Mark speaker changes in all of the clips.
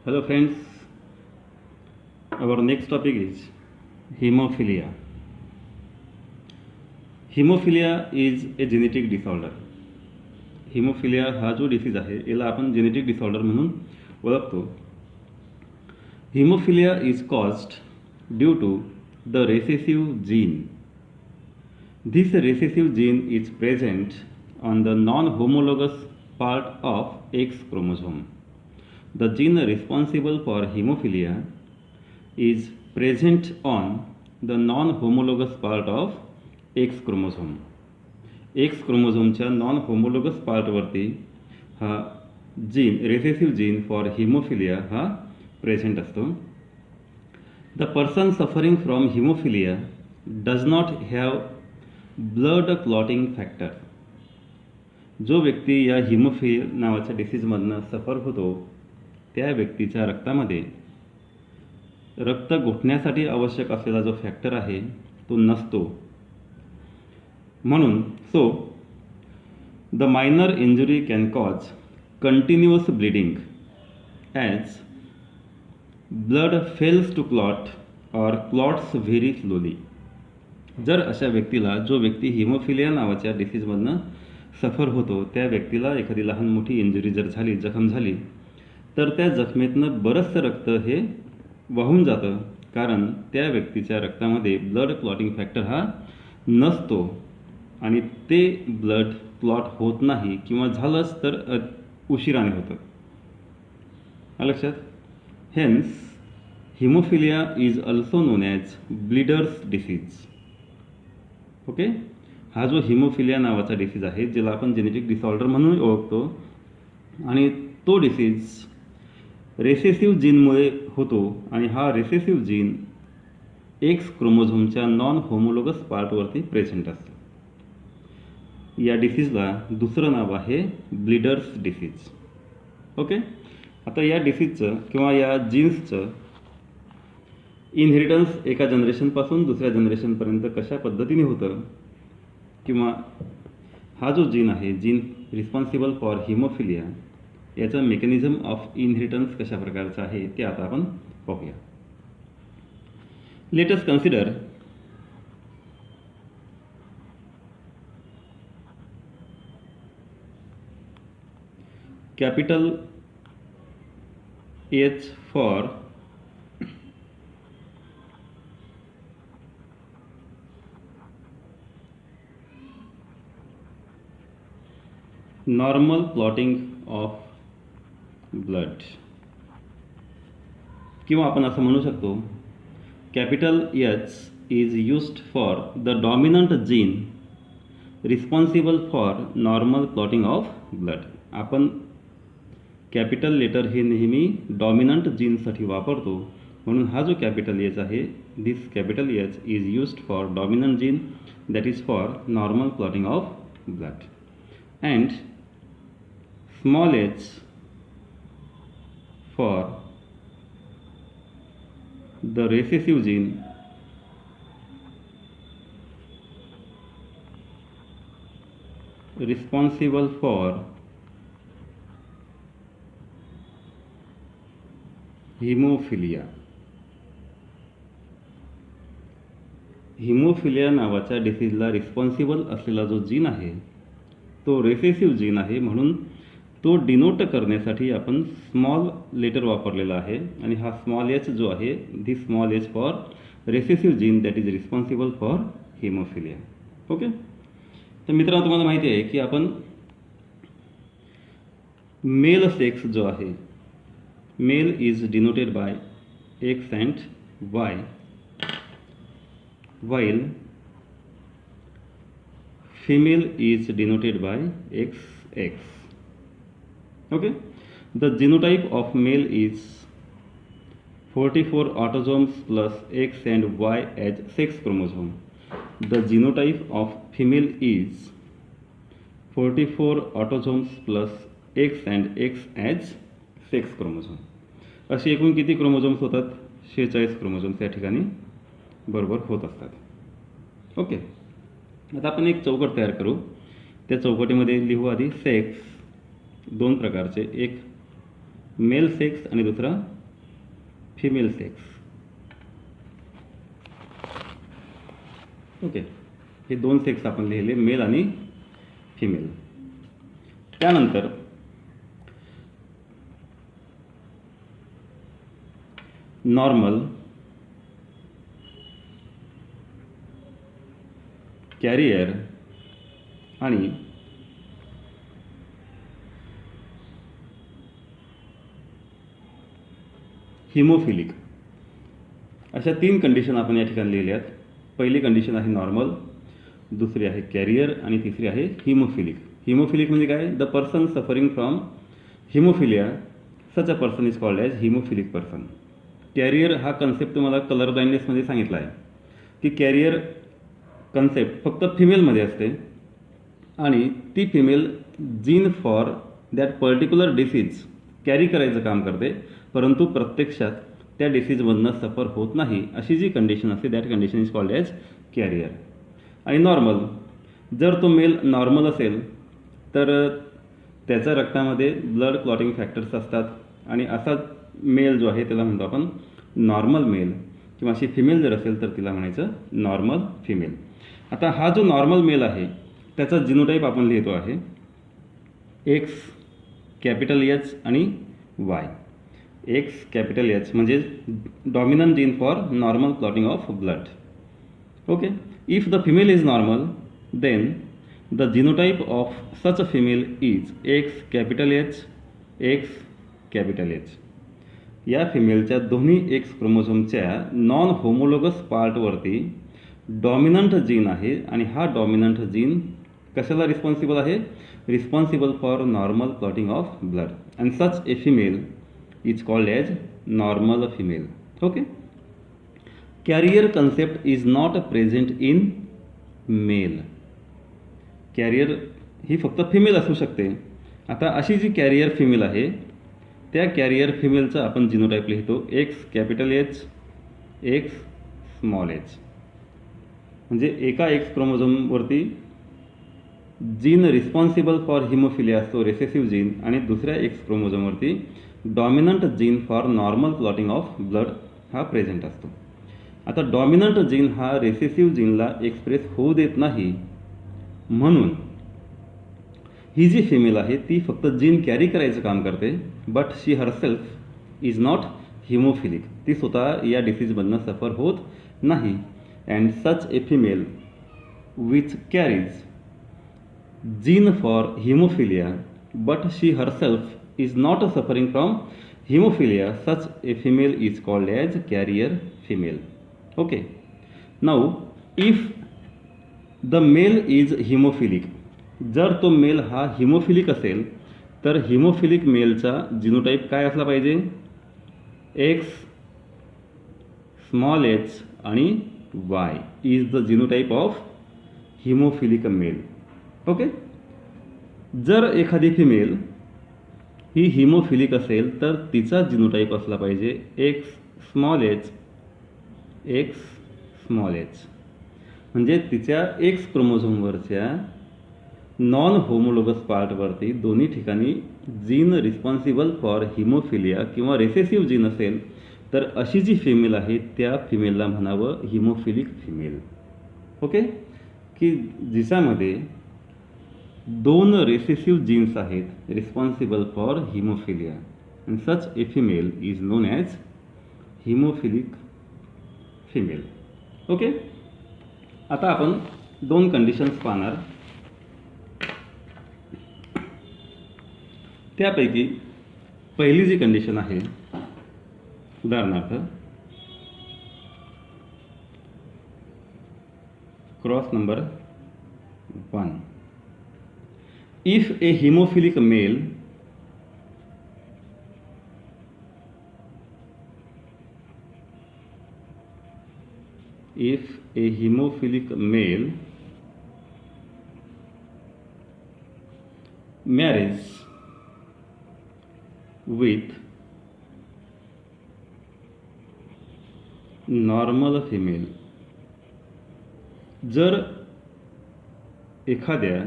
Speaker 1: Hello friends, our next topic is hemophilia. Hemophilia is a genetic disorder. Hemophilia हा जो disease आहे याला आपण जेनेटिक डिसऑर्डर म्हणून ओळखतो. Hemophilia is caused due to the recessive gene. This recessive gene is present on the non-homologous part of X chromosome. The gene responsible for hemophilia is present on the non-homologous part of X chromosome. X क्रोमोझोमच्या non homologous पार्टवरती हा gene recessive gene for haemophilia हा present असतो. The person suffering from haemophilia does not have blood clotting factor. जो व्यक्ती या haemophilia नावाच्या डिसीजमधनं सफर होतो त्या व्यक्तीच्या रक्तामध्ये रक्त गोठण्यासाठी आवश्यक असलेला जो फॅक्टर आहे तो नसतो. म्हणून the minor injury can cause continuous bleeding as blood fails to clot or clots very slowly. जर अशा व्यक्तीला, जो व्यक्ती हिमोफिलिया नावाच्या डिसीजमधनं सफर होतो त्या व्यक्तीला एखादी लहान मोठी इंजुरी जर झाली, जखम झाली, तर त्या जखमेतनं बरंचसं रक्त हे वाहून जातं, कारण त्या व्यक्तीच्या रक्तामध्ये ब्लड क्लॉटिंग फॅक्टर हा नसतो आणि ते ब्लड क्लॉट होत नाही किंवा झालंच तर उशिराने होतं. लक्षात. Hence haemophilia is also known as bleeders disease. Okay. हा जो हिमोफिलिया नावाचा डिसीज आहे ज्याला आपण जेनेटिक डिसऑर्डर म्हणून ओळखतो आणि तो डिसीज रेसेसिव्ह जीनमुळे होतो आणि हा रेसेसिव्ह जीन एक्स क्रोमोझोमच्या नॉन होमोलोगस पार्टवरती प्रेझेंट असतो. या डिसीजला दुसरं नाव आहे ब्लीडर्स डिसीज. ओके. आता या डिसीजचं किंवा या जीन्सचं इनहेरिटन्स एका जनरेशनपासून दुसऱ्या जनरेशनपर्यंत कशा पद्धतीने होतं किंवा हा जो जीन आहे, जीन रिस्पॉन्सिबल फॉर हिमोफिलिया, याचं मेकॅनिझम ऑफ इनहेरिटन्स कशा प्रकारचं आहे ते आता आपण पाहूया. Let us consider capital H for normal clotting of blood, किंवा आपण असं म्हणू शकतो capital H is used for the dominant gene responsible for normal clotting of blood. आपण कॅपिटल लेटर हे नेहमी डॉमिनंट जीनसाठी वापरतो, म्हणून हा जो कॅपिटल एच आहे, this capital H is used for dominant gene that is for normal clotting of blood, and small H for the recessive gene responsible for haemophilia. Haemophilia नावाच्या डिसीजला responsible असलेला जो जीन आहे तो रेसेसिव्ह जीन आहे, म्हणून तो डिनोट करण्यासाठी आपण स्मॉल लेटर वापरलेला आहे आणि हा स्मॉल एच जो आहे, this small H for recessive gene that is responsible for haemophilia. Okay. तर मित्रांनो, तुम्हाला माहिती आहे की आपण मेल सेक्स जो आहे, male is denoted by X and Y, while female is denoted by XX. Okay. The genotype of male is 44 autosomes plus X and Y as sex chromosome. The genotype of female is 44 autosomes plus X and X as sex chromosome. असे एकूण किती chromosomes होतात? 46 chromosomes या ठिकाणी बरोबर होत असतात. Okay. आता आपण एक चौकट तयार करू. त्या चौकटीमध्ये लिहू आधी सेक्स दोन प्रकारचे, एक मेल सेक्स आणि दुसरा फिमेल सेक्स. ओके, हे दोन सेक्स आपण लिहिले, मेल आणि फिमेल. त्यानंतर नॉर्मल, कॅरियर आणि हिमोफिलिक अशा तीन कंडिशन आपण या ठिकाणी लिहिल्यात. पहिली कंडिशन आहे नॉर्मल, दुसरी आहे कॅरियर आणि तिसरी आहे हिमोफिलिक. हिमोफिलिक म्हणजे काय? The person suffering from haemophilia, such a person is called as haemophilic person. Carrier हा कन्सेप्ट तुम्हाला कलर ब्लाइंडनेसमध्ये सांगितला आहे की कॅरियर कन्सेप्ट फक्त फिमेलमध्ये असते आणि ती female gene for that particular disease carry करायचं काम करते, परंतु प्रत्यक्षात त्या डिसीजमधनं सफर होत नाही, अशी जी कंडिशन असते that condition is called as carrier. आणि नॉर्मल, जर तो मेल नॉर्मल असेल तर त्याच्या रक्तामध्ये ब्लड क्लॉटिंग फॅक्टर्स असतात आणि असा मेल जो आहे त्याला म्हणतो आपण नॉर्मल मेल, किंवा अशी फिमेल जर असेल तर तिला म्हणायचं नॉर्मल फिमेल. आता हा जो नॉर्मल मेल आहे त्याचा जिनोटाईप आपण लिहितो आहे एक्स कॅपिटल एच आणि वाय. एक्स कॅपिटल एच म्हणजे dominant gene for normal clotting of blood. Okay, if the female is normal then the genotype of such a female is X capital H X capital H. या फिमेलच्या दोन्ही X क्रोमोझोमच्या non homologous पार्टवरती dominant gene आहे आणि हा dominant gene कशाला responsible आहे? Responsible for normal clotting of blood, and such a female is called as normal female. Okay, carrier concept is not present in male. Carrier ही फक्त female असू शकते. आता अशी जी कॅरियर फिमेल आहे त्या कॅरियर फिमेलचा आपण जिनोटाईप लिहितो X capital H X small H. म्हणजे एका एक्स क्रोमोझोमवरती जीन रिस्पॉन्सिबल फॉर हिमोफिलिया असतो, रेसेसिव्ह जीन, आणि दुसऱ्या एक्स क्रोमोझोमवरती dominant gene for normal clotting of blood हा प्रेझेंट असतो. आता डॉमिनंट जीन हा रेसेसिव्ह जीनला एक्सप्रेस होऊ देत नाही, म्हणून ही जी फिमेल आहे ती फक्त जीन कॅरी करायचं काम करते, but she herself is not haemophilic. ती स्वतः या डिसीजमधनं सफर होत नाही. And such a female which carries gene for haemophilia but she herself is not suffering from haemophilia, such a female is called as carrier female. Okay, now if the male is haemophilic, जर तो mail हा haemophilic असेल तर haemophilic मेलचा जिनोटाईप काय असला पाहिजे? X small H आणि Y is the genotype of haemophilic male. Okay, जर एखादी फिमेल ही हिमोफिलिक असेल तर तिचा जिनोटाईप असला पाहिजे X small H X small H. म्हणजे तिच्या एक्स क्रोमोझोमवरच्या नॉन होमोलोगस पार्टवरती दोन्ही ठिकाणी जीन रिस्पॉन्सिबल फॉर हिमोफिलिया किंवा रेसेसिव्ह जीन असेल तर अशी जी फिमेल आहे त्या फिमेलला म्हणावं हिमोफिलिक फिमेल. ओके, की जिच्यामध्ये दोन रेसेसिव्ह जीन्स आहेत responsible for haemophilia, and such a female is non as haemophilic female. Okay, आता आपण दोन कंडिशन्स पाहणार. त्यापैकी पहिली जी कंडिशन आहे, उदाहरणार्थ cross number 1. If a haemophilic male marries with normal female, जर एखाद्या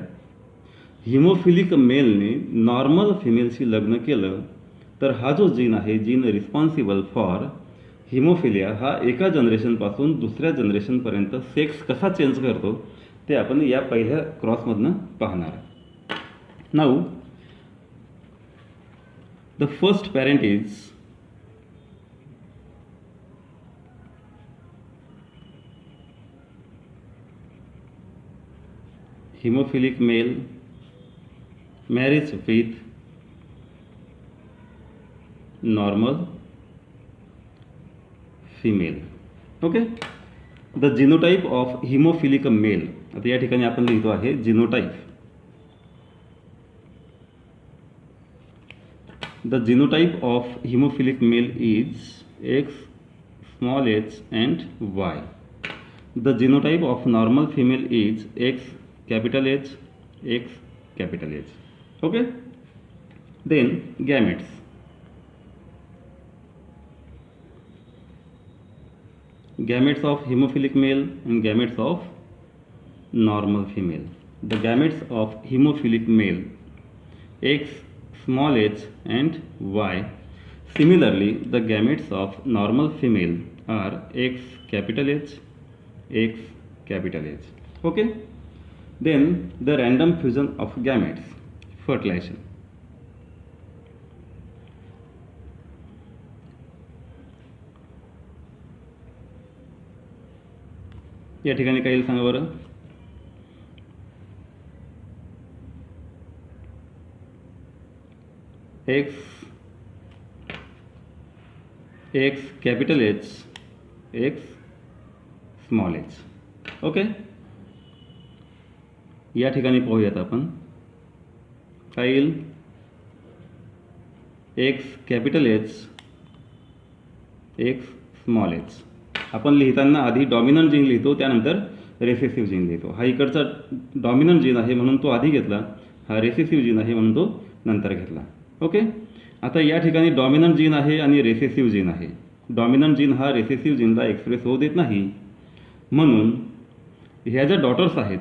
Speaker 1: हिमोफिलिक मेलने नॉर्मल फिमेलशी लग्न केलं तर हा जो जीन आहे, जीन रिस्पॉन्सिबल फॉर हिमोफिलिया हा एका जनरेशनपासून दुसऱ्या जनरेशनपर्यंत सेक्स कसा चेंज करतो ते आपण या पहिल्या क्रॉसमधनं पाहणार. Now the first parent is hemophilic male marries with normal female. Okay. The genotype of haemophilic male. आता या ठिकाणी आपण लिहितो आहे genotype. The genotype of haemophilic male is X small h and Y. The genotype of normal female is X capital H, X capital H. Okay. Then gametes. Gametes of hemophilic male and gametes of normal female. The gametes of hemophilic male X small h and Y. Similarly, the gametes of normal female are X capital H, X capital H. Okay. Then the random fusion of gametes, fertilization. या ठिकाणी काय येईल सांगा बरं. X capital H, X small h. Okay. या ठिकाणी पाहूयात आपण काय येईल. X capital H, X small h. आपण लिहिताना आधी डॉमिनंट जीन लिहितो, त्यानंतर रेसेसिव्ह जीन लिहितो. हा इकडचा डॉमिनंट जीन आहे म्हणून तो आधी घेतला, हा रेसेसिव्ह जीन आहे म्हणून तो नंतर घेतला. ओके. आता या ठिकाणी डॉमिनंट जीन आहे आणि रेसेसिव्ह जीन आहे. डॉमिनंट जीन हा रेसेसिव्ह जीनला एक्सप्रेस होऊ देत नाही, म्हणून ह्या ज्या डॉटर्स आहेत,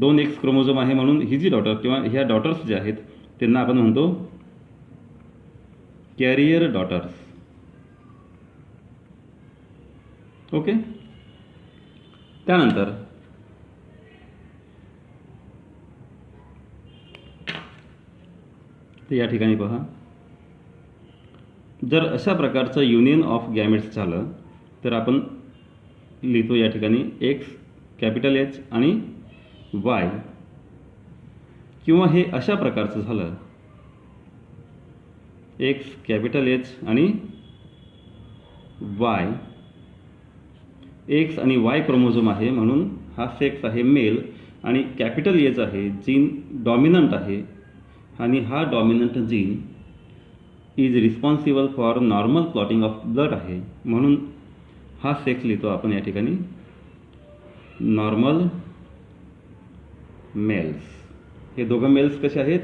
Speaker 1: 2X क्रोमोझोम आहे म्हणून ही जी डॉटर किंवा ह्या डॉटर्स जे आहेत त्यांना आपण म्हणतो कॅरियर डॉटर्स. ओके. त्यानंतर या ठिकाणी पहा, जर अशा प्रकारचं युनियन ऑफ गॅमेट्स झालं तर आपण लिहितो या ठिकाणी X कॅपिटल H आणि Y. किंवा हे अशा प्रकारचं झालं X कॅपिटल H आणि Y. X आणि Y क्रोमोझोम आहे म्हणून हा सेक्स आहे मेल आणि कॅपिटल H आहे, जीन डॉमिनंट आहे आणि हा dominant gene is responsible for normal clotting of blood आहे म्हणून हा सेक्स लिहितो आपण या ठिकाणी नॉर्मल मेल्स. हे दोघं मेल्स कसे आहेत,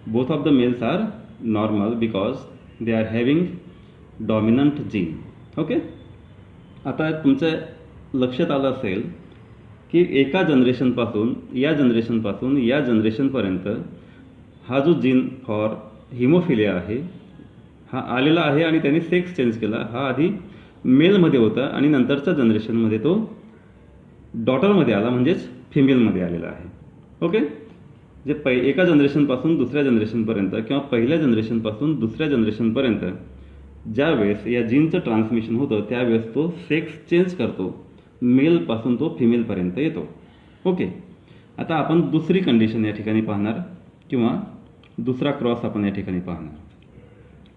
Speaker 1: both of the males are normal because they are having dominant gene. Okay. आता तुमच्या लक्षात आलं असेल की एका जनरेशनपासून या जनरेशनपर्यंत हा जो जीन फॉर हिमोफिलिया आहे हा आलेला आहे आणि त्याने सेक्स चेंज केला. हा आधी मेलमध्ये होता आणि नंतरच्या जनरेशनमध्ये तो डॉटरमध्ये आला, म्हणजेच फिमेलमध्ये आलेला आहे. ओके. जे एका जनरेशनपासून दुसऱ्या जनरेशनपर्यंत किंवा पहिल्या जनरेशनपासून दुसऱ्या जनरेशनपर्यंत ज्या वेळेस या जीनचं ट्रान्समिशन होतं त्यावेळेस तो सेक्स चेंज करतो, मेलपासून तो फिमेलपर्यंत येतो. ओके. आता आपण दुसरी कंडिशन या ठिकाणी पाहणार किंवा दुसरा क्रॉस आपण या ठिकाणी पाहणार.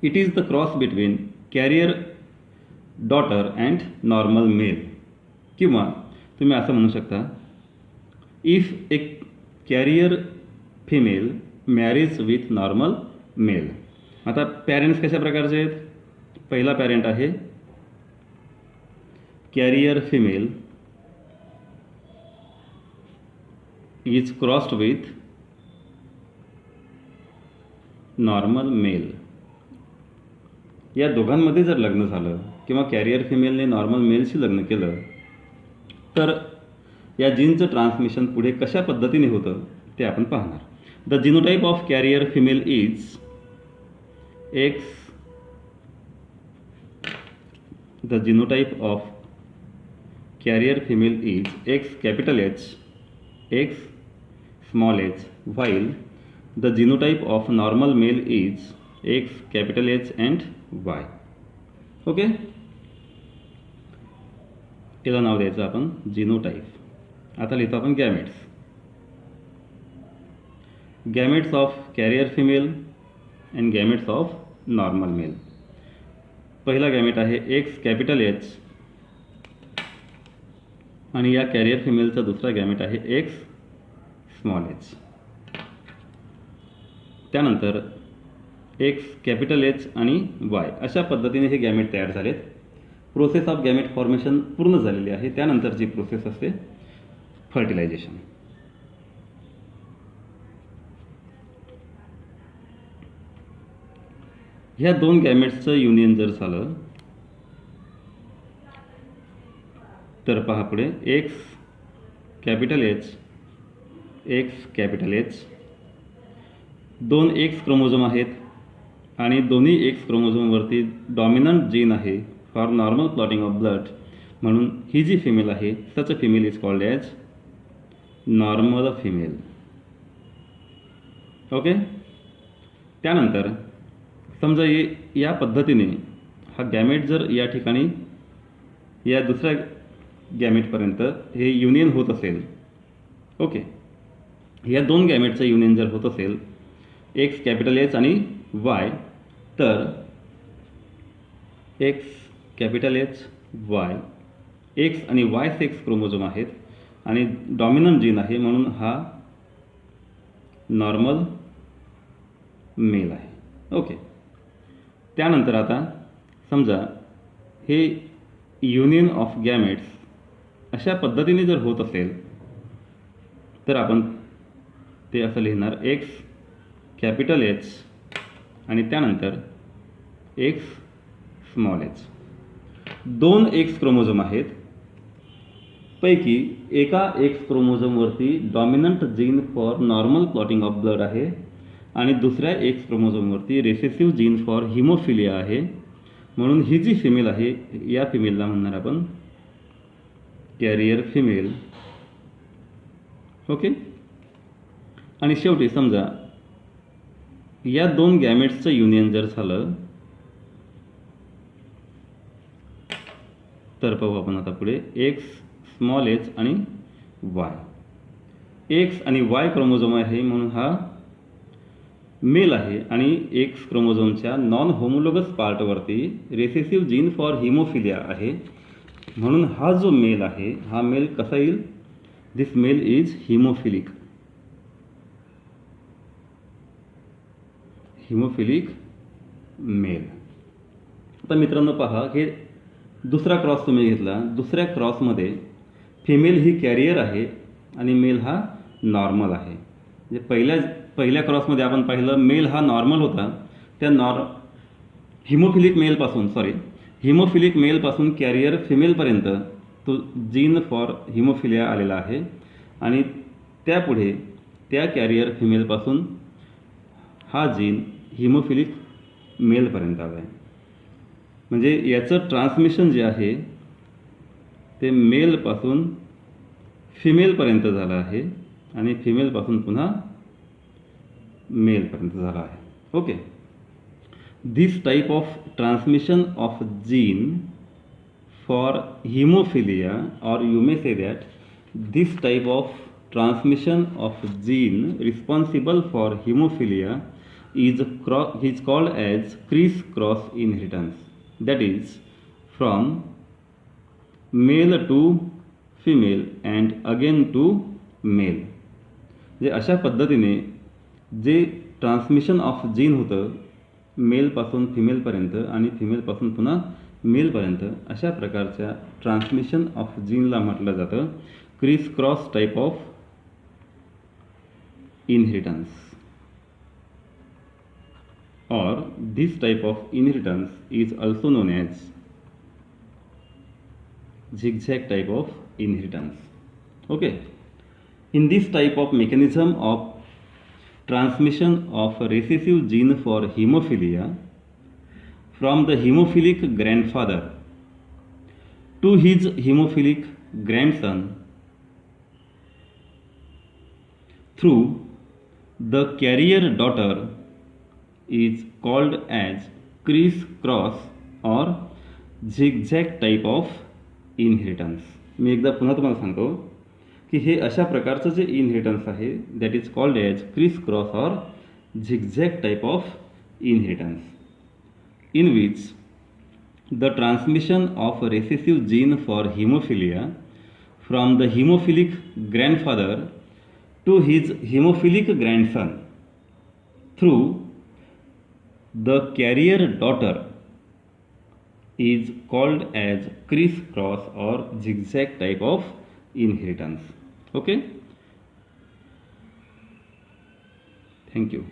Speaker 1: It is the cross between carrier daughter and normal male. किंवा तुम्ही असं म्हणू शकता, if a carrier female marries with normal male. आता पॅरेंट्स कशा प्रकारचे आहेत. पहिला पॅरेंट आहे carrier female is crossed with normal male. या दोघांमध्ये जर लग्न झालं किंवा कॅरियर फिमेलने नॉर्मल मेलशी लग्न केलं तर या जीनचं ट्रान्समिशन पुढे कशा पद्धतीने होतं ते आपण पाहणार. The genotype of carrier female is X the genotype of carrier female is X capital H, X small h, while the genotype of normal male is X capital H and Y. Okay, याला नाव द्यायचं आपण genotype. आता लिहितो आपण gametes. Gametes of carrier female and gametes of normal male. पहिला gamete आहे X capital H आणि या कॅरियर फिमेलचा दुसरा गॅमेट आहे एक्स स्मॉल एच. त्यानंतर एक्स कॅपिटल एच आणि वाय अशा पद्धतीने हे गॅमेट तयार झालेत. प्रोसेस ऑफ गॅमेट फॉर्मेशन पूर्ण झालेली आहे. त्यानंतरची प्रोसेस असते फर्टिलायझेशन. ह्या दोन गॅमेट्सचं युनियन जर झालं तर पहा पुढे X capital H, X capital H, दोन एक्स क्रोमोझोम आहेत आणि दोन्ही एक्स क्रोमोझोमवरती डॉमिनंट जीन आहे for normal clotting of blood, म्हणून ही जी फिमेल आहे such a female is called as normal female. Okay. त्यानंतर समजा या पद्धतीने हा गॅमेट जर या ठिकाणी या दुसऱ्या गॅमेटपर्यंत हे युनियन होत असेल, ओके, या दोन गॅमेटचं युनियन जर होत असेल एक्स कॅपिटल एच आणि वाय, तर x capital H Y, X आणि वाय सेक्स क्रोमोझोम आहेत आणि डॉमिनंट जीन आहे म्हणून हा नॉर्मल मेल आहे. ओके. त्यानंतर आता समजा हे युनियन ऑफ गॅमेट्स अशा पद्धतीने जर होत असेल तर आपण ते असं लिहिणार एक्स कॅपिटल एच आणि त्यानंतर एक्स स्मॉल एच. दोन एक्स क्रोमोझोम आहेत, पैकी एका एक्स क्रोमोझोमवरती dominant gene for normal clotting of blood आहे आणि दुसऱ्या एक्स क्रोमोझोमवरती रेसेसिव्ह जीन फॉर हिमोफिलिया आहे, म्हणून ही जी फिमेल आहे या फिमेलला म्हणणार आपण कॅरियर फिमेल. ओके. आणि शेवटी समजा या दोन गॅमेट्सचं युनियन जर झालं तर पाहू आपण आता पुढे एक्स स्मॉल एच आणि वाय. एक्स आणि वाय क्रोमोझोम आहे म्हणून हा मेल आहे आणि एक्स क्रोमोझोमच्या नॉन होमोलोगस पार्टवरती रेसेसिव्ह जीन फॉर हिमोफिलिया आहे, म्हणून हा जो मेल आहे हा मेल कसा येईल, this male is haemophilic. Haemophilic male. आता मित्रांनो पहा, हे दुसरा क्रॉस तुम्ही घेतला. दुसऱ्या क्रॉसमध्ये फिमेल ही कॅरियर आहे आणि मेल हा नॉर्मल आहे. म्हणजे पहिल्या क्रॉसमध्ये आपण पाहिलं मेल हा नॉर्मल होता, त्या हिमोफिलिक मेलपासून कॅरियर फिमेलपर्यंत तो जीन फॉर हिमोफिलिया आलेला आहे आणि त्यापुढे त्या कॅरियर फिमेलपासून हा जीन हिमोफिलिक मेलपर्यंत आला आहे. म्हणजे याचं ट्रान्समिशन जे आहे ते मेलपासून फिमेलपर्यंत झालं आहे आणि फिमेलपासून पुन्हा मेलपर्यंत झाला आहे. Okay. This type of transmission of gene for haemophilia, और you may say that this type of transmission of gene responsible for hemophilia is called as criss-cross inheritance, that is from male to female and again to male. जे अशा पद्धतीने जे transmission of gene होतं मेलपासून फिमेलपर्यंत आणि फिमेलपासून पुन्हा मेलपर्यंत, अशा प्रकारच्या transmission of जीनला म्हटलं जातं criss cross type of inheritance, or this type of inheritance is also known as zigzag type of inheritance. Okay. In this type of mechanism of transmission of recessive gene for hemophilia from the hemophilic grandfather to his hemophilic grandson through the carrier daughter is called as criss-cross or zigzag type of inheritance. मी एकदा पुन्हा तुम्हाला सांगतो की हे अशा प्रकारचं जे inheritance आहे that is called as criss cross or zigzag type of inheritance in which the transmission of recessive gene for haemophilia from the haemophilic grandfather to his hemophilic grandson through the carrier daughter is called as criss-cross or zigzag type of inheritance. Okay, thank you.